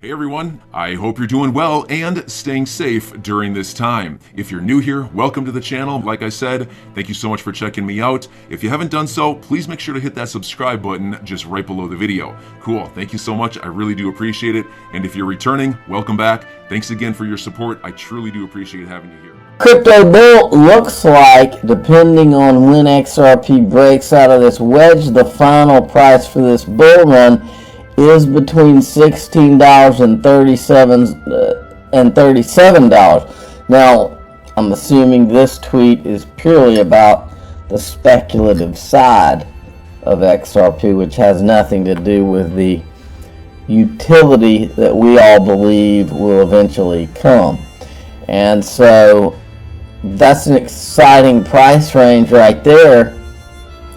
Hey everyone, I hope you're doing well and staying safe during this time. If you're new here, welcome to the channel. Like I said, thank you so much for checking me out. If you haven't done so, please make sure to hit that subscribe button just right below the video. Cool, thank you so much. I really do appreciate it. And if you're returning, welcome back. Thanks again for your support. I truly do appreciate having you here. Crypto bull looks like, depending on when XRP breaks out of this wedge, the final price for this bull run is between $16 and $37. Now, I'm assuming this tweet is purely about the speculative side of XRP, which has nothing to do with the utility that we all believe will eventually come. And so that's an exciting price range right there.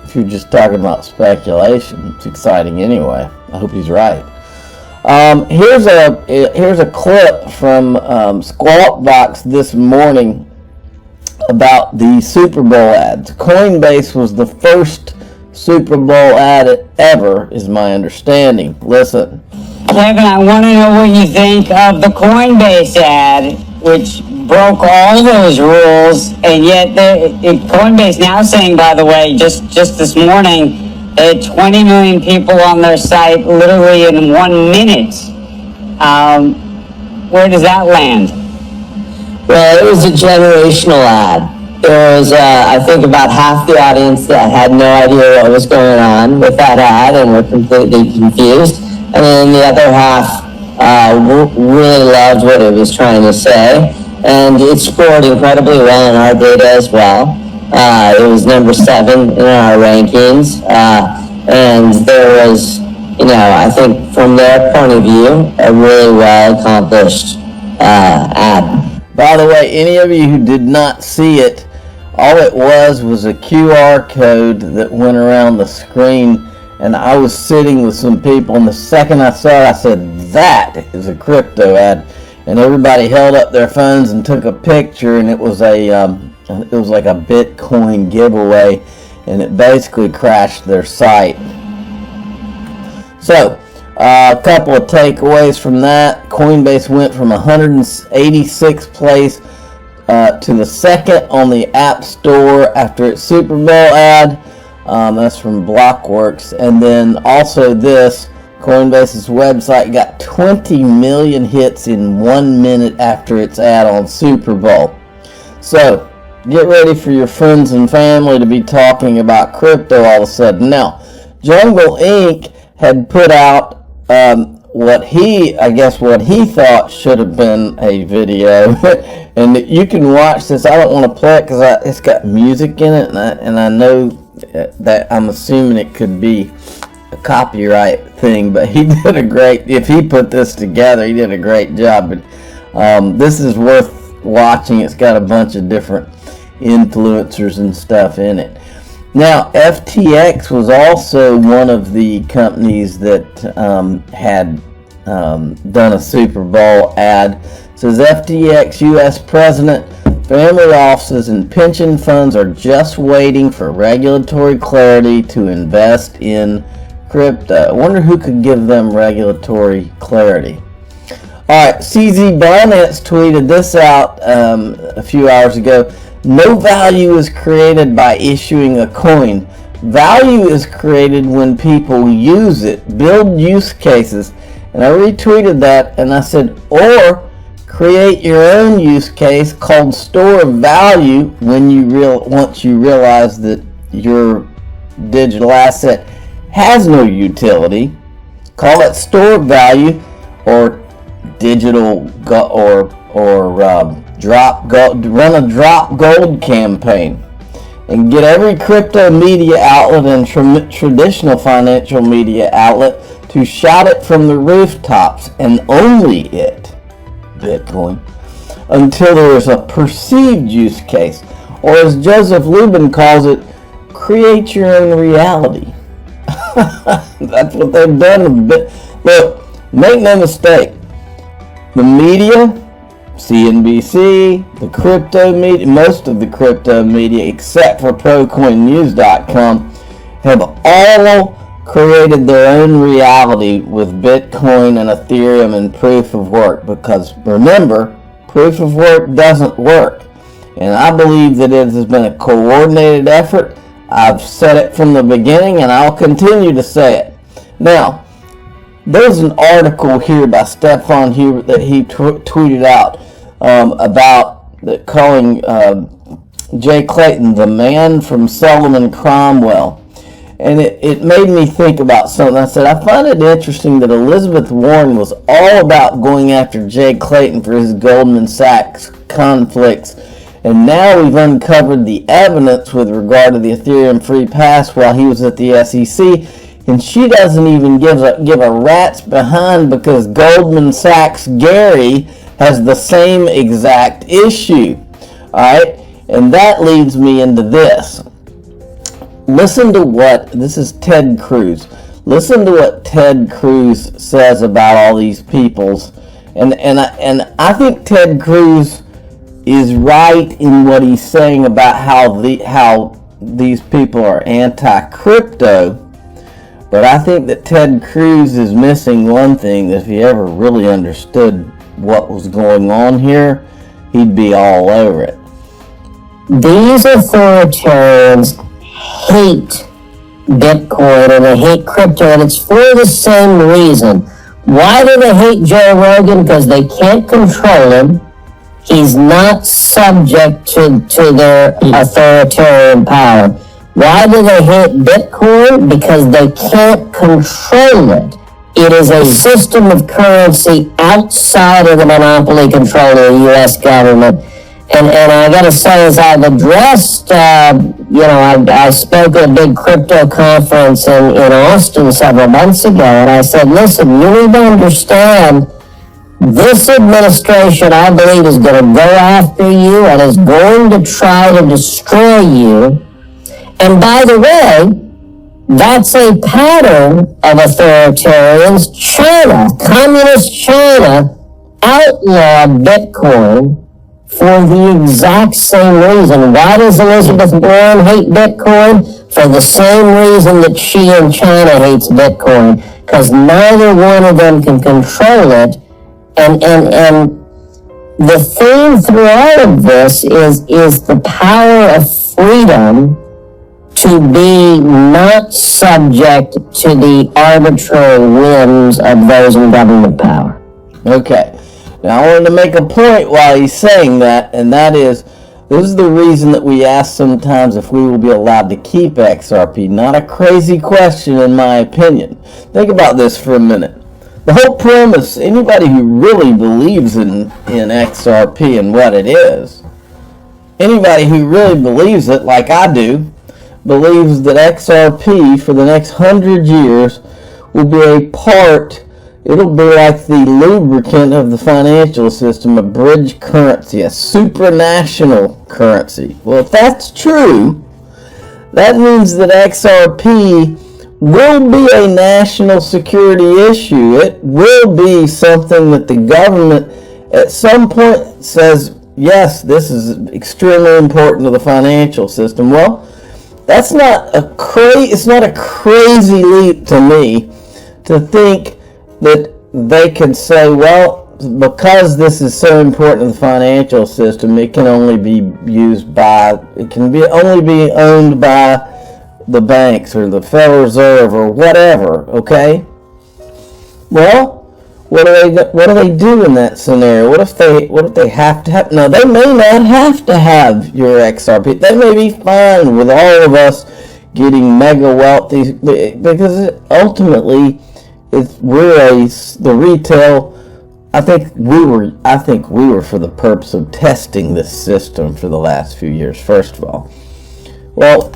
If you're just talking about speculation, it's exciting anyway. I hope he's right. Here's a clip from Squawk Box this morning about the Super Bowl ads. Coinbase was the first Super Bowl ad ever, is my understanding. Listen. Kevin, I want to know what you think of the Coinbase ad, which broke all those rules, and yet Coinbase now saying, by the way, just this morning, they had 20 million people on their site literally in 1 minute. Where does that land? Well, it was a generational ad. There was, I think, about half the audience that had no idea what was going on with that ad and were completely confused. And then the other half really loved what it was trying to say. And it scored incredibly well in our data as well. It was number 7 in our rankings. And there was, I think from their point of view, a really well accomplished ad. By the way, any of you who did not see it, all it was a QR code that went around the screen, and I was sitting with some people, and the second I saw it, I said, that is a crypto ad. And everybody held up their phones and took a picture, and it was like a Bitcoin giveaway, and it basically crashed their site. So, a couple of takeaways from that. Coinbase went from 186th place to the second on the App Store after its Super Bowl ad. That's from Blockworks. And then also this, Coinbase's website got 20 million hits in 1 minute after its ad on Super Bowl. So, get ready for your friends and family to be talking about crypto all of a sudden. Now, Jungle Inc. had put out what he thought should have been a video. And you can watch this. I don't want to play it because it's got music in it, and I know that I'm assuming it could be a copyright thing, but he did if he put this together, he did a great job. But this is worth watching. It's got a bunch of different influencers and stuff in it. Now, FTX was also one of the companies that had done a Super Bowl ad. It says FTX U.S. President, family offices and pension funds are just waiting for regulatory clarity to invest in crypto. I wonder who could give them regulatory clarity. Alright, CZ Binance tweeted this out a few hours ago. No value is created by issuing a coin. Value is created when people use it, build use cases. And I retweeted that and I said, or create your own use case called store of value once you realize that your digital asset has no utility. Call it store of value or digital run a drop gold campaign and get every crypto media outlet and traditional financial media outlet to shout it from the rooftops, and only it, Bitcoin, until there is a perceived use case, or as Joseph Lubin calls it, create your own reality. That's what they've done. Look, make no mistake, the media, CNBC, the crypto media, most of the crypto media except for ProCoinNews.com have all created their own reality with Bitcoin and Ethereum and proof of work, because remember, proof of work doesn't work. And I believe that it has been a coordinated effort. I've said it from the beginning, and I'll continue to say it. Now, there's an article here by Stefan Hubert that he tweeted out about calling Jay Clayton the man from Solomon Cromwell. And it made me think about something. I said, I find it interesting that Elizabeth Warren was all about going after Jay Clayton for his Goldman Sachs conflicts. And now we've uncovered the evidence with regard to the Ethereum free pass while he was at the SEC. And she doesn't even give a rat's behind because Goldman Sachs Gary has the same exact issue. Alright? And that leads me into this. Listen to this is Ted Cruz. Listen to what Ted Cruz says about all these peoples. And I think Ted Cruz is right in what he's saying about how these people are anti-crypto. But I think that Ted Cruz is missing one thing. That if he ever really understood what was going on here, he'd be all over it. These authoritarians hate Bitcoin and they hate crypto, and it's for the same reason. Why do they hate Joe Rogan? Because they can't control him. He's not subject to their authoritarian power. Why do they hate Bitcoin? Because they can't control it. It is a system of currency outside of the monopoly control of the U.S. government. And I got to say, as I've addressed, I spoke at a big crypto conference in Austin several months ago, and I said, listen, you need to understand, this administration, I believe, is going to go after you and is going to try to destroy you. And by the way, that's a pattern of authoritarians. China, communist China, outlawed Bitcoin for the exact same reason. Why does Elizabeth Warren hate Bitcoin? For the same reason that she in China hates Bitcoin. Because neither one of them can control it. And the theme through all of this is the power of freedom to be not subject to the arbitrary whims of those in government power. Okay. Now, I wanted to make a point while he's saying that, and that is, this is the reason that we ask sometimes if we will be allowed to keep XRP. Not a crazy question, in my opinion. Think about this for a minute. The whole premise, anybody who really believes in XRP and what it is, anybody who really believes it, like I do, believes that XRP for the next 100 years will be a part. It'll be like the lubricant of the financial system, a bridge currency, a supranational currency. Well, if that's true, that means that XRP will be a national security issue. It will be something that the government at some point says, yes, this is extremely important to the financial system. Well, it's not a crazy leap to me to think that they can say, well, because this is so important to the financial system, it can only be owned by the banks or the Federal Reserve or whatever, okay? Well, what do they do in that scenario? What if they have to have? No, they may not have to have your XRP. They may be fine with all of us getting mega wealthy, because ultimately the retail. I think we were for the purpose of testing this system for the last few years. First of all, well,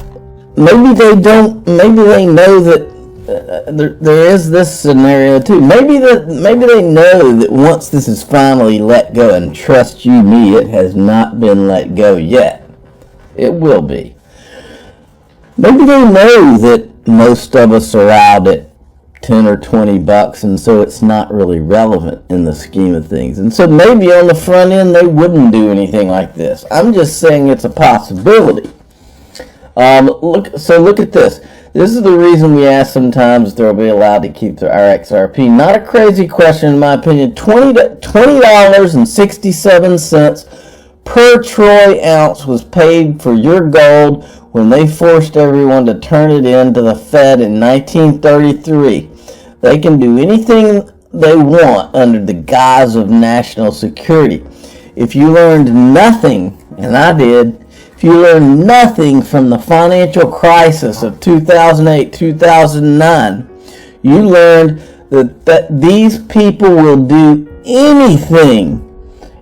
maybe they don't. Maybe they know that there is this scenario too. Maybe they know that once this is finally let go, and trust you me, it has not been let go yet. It will be. Maybe they know that most of us are out at $10 or $20, and so it's not really relevant in the scheme of things. And so maybe on the front end they wouldn't do anything like this. I'm just saying it's a possibility. Look at this. This is the reason we ask sometimes if they'll be allowed to keep our XRP. Not a crazy question in my opinion. $20.67 per troy ounce was paid for your gold when they forced everyone to turn it in to the Fed in 1933. They can do anything they want under the guise of national security. If you learned nothing, and I did, if you learned nothing from the financial crisis of 2008, 2009, you learned that these people will do anything.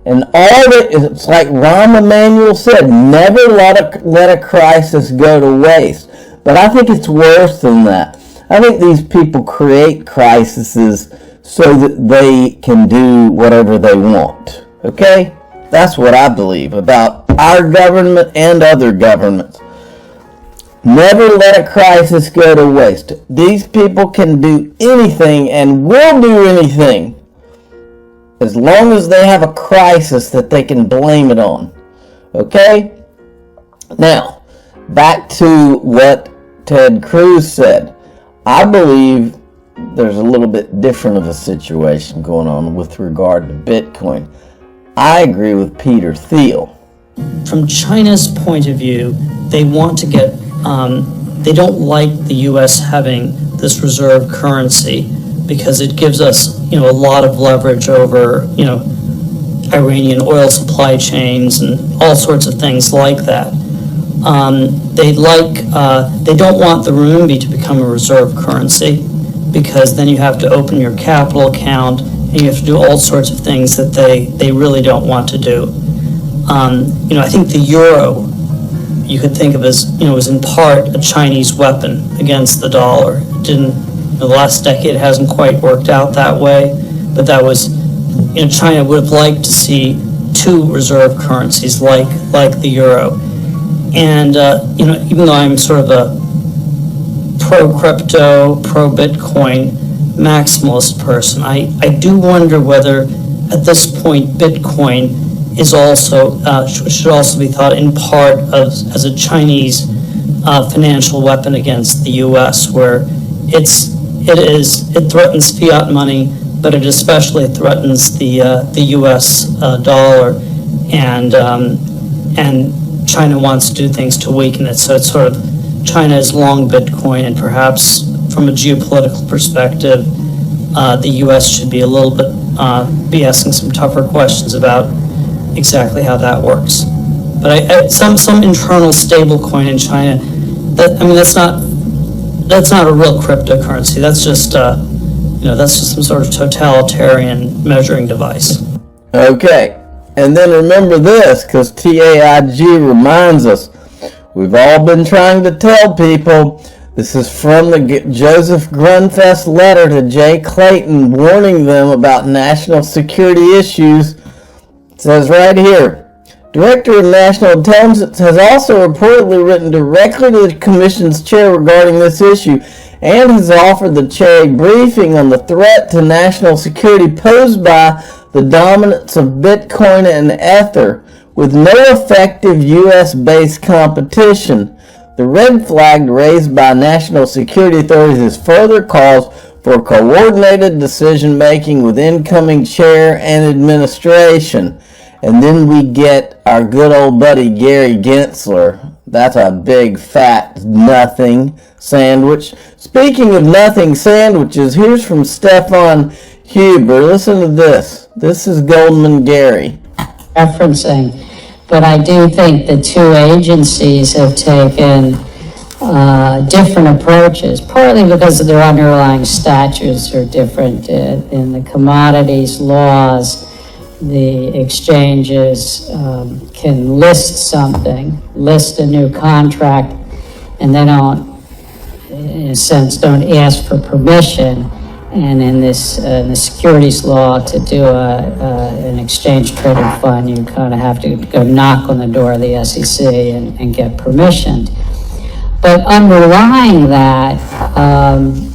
And all that, it's like Rahm Emanuel said, never let a crisis go to waste. But I think it's worse than that. I think these people create crises so that they can do whatever they want. Okay? That's what I believe about our government and other governments. Never let a crisis go to waste. These people can do anything and will do anything as long as they have a crisis that they can blame it on. Okay? Now, back to what Ted Cruz said. I believe there's a little bit different of a situation going on with regard to Bitcoin. I agree with Peter Thiel. From China's point of view, they want to get, they don't like the U.S. having this reserve currency because it gives us, a lot of leverage over, Iranian oil supply chains and all sorts of things like that. They don't want the renminbi to become a reserve currency because then you have to open your capital account and you have to do all sorts of things that they really don't want to do. I think the euro you could think of as, was in part a Chinese weapon against the dollar. It didn't, the last decade hasn't quite worked out that way, but that was, China would have liked to see two reserve currencies like the euro. And, even though I'm sort of a pro-crypto, pro-Bitcoin maximalist person, I do wonder whether at this point Bitcoin is also should also be thought in part as a Chinese financial weapon against the U.S., where it threatens fiat money, but it especially threatens the U.S. dollar, and China wants to do things to weaken it. So it's sort of China is long Bitcoin, and perhaps from a geopolitical perspective, the U.S. should be a little bit be asking some tougher questions about exactly how that works. But some internal stable coin in China, that's not a real cryptocurrency. That's just some sort of totalitarian measuring device. Okay, and then remember this, because TAIG reminds us, we've all been trying to tell people. This is from the Joseph Grunfest letter to Jay Clayton, warning them about national security issues. It says right here, Director of National Intelligence has also reportedly written directly to the Commission's chair regarding this issue and has offered the chair a briefing on the threat to national security posed by the dominance of Bitcoin and Ether with no effective U.S.-based competition. The red flag raised by national security authorities is further cause for coordinated decision-making with incoming chair and administration. And then we get our good old buddy Gary Gensler. That's a big fat nothing sandwich. Speaking of nothing sandwiches, here's from Stefan Huber. Listen to this. This is Goldman Gary. Referencing, but I do think the two agencies have taken different approaches, partly because of their underlying statutes are different. In the commodities laws, the exchanges can list a new contract, and they don't, in a sense, don't ask for permission. And in the securities law, to do an exchange traded fund, you kind of have to go knock on the door of the SEC and get permission. But underlying that,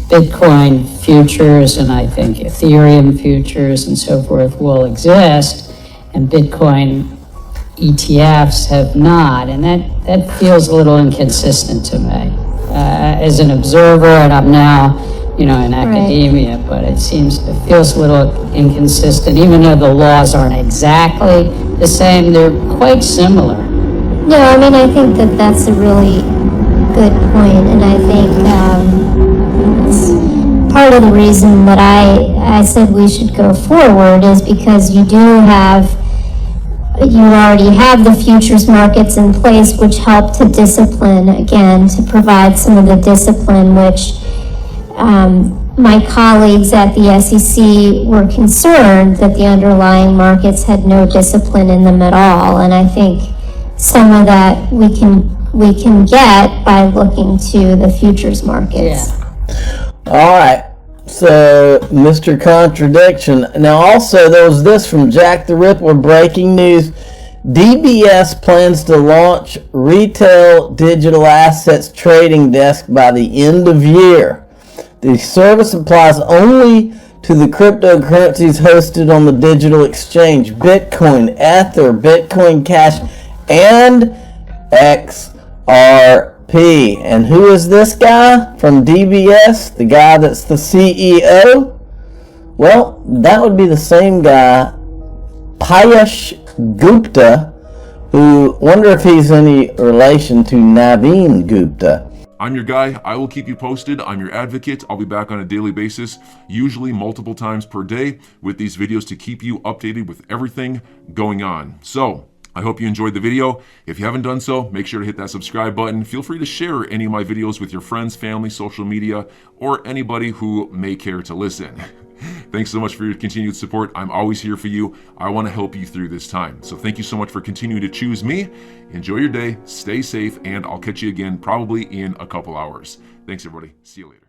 Bitcoin futures and I think Ethereum futures and so forth will exist, and Bitcoin ETFs have not, and that feels a little inconsistent to me. As an observer, and I'm now, in academia, but it feels a little inconsistent, even though the laws aren't exactly the same, they're quite similar. No, I mean, I think that that's a really good point, and I think it's part of the reason that I said we should go forward is because you already have the futures markets in place, which help to discipline, again, to provide some of the discipline which my colleagues at the SEC were concerned that the underlying markets had no discipline in them at all. And I think some of that we can get by looking to the futures markets. Yeah. All right. So, Mr. Contradiction. Now, also, there was this from Jack the Ripper, breaking news. DBS plans to launch retail digital assets trading desk by the end of year. The service applies only to the cryptocurrencies hosted on the digital exchange: Bitcoin, Ether, Bitcoin Cash, and XRP. And who is this guy from DBS? The guy that's the CEO? Well, that would be the same guy, Piyush Gupta, who, wonder if he's any relation to Naveen Gupta. I'm your guy. I will keep you posted. I'm your advocate. I'll be back on a daily basis, usually multiple times per day, with these videos to keep you updated with everything going on. So, I hope you enjoyed the video. If you haven't done so, make sure to hit that subscribe button. Feel free to share any of my videos with your friends, family, social media, or anybody who may care to listen. Thanks so much for your continued support. I'm always here for you. I want to help you through this time. So thank you so much for continuing to choose me. Enjoy your day, stay safe, and I'll catch you again probably in a couple hours. Thanks, everybody. See you later.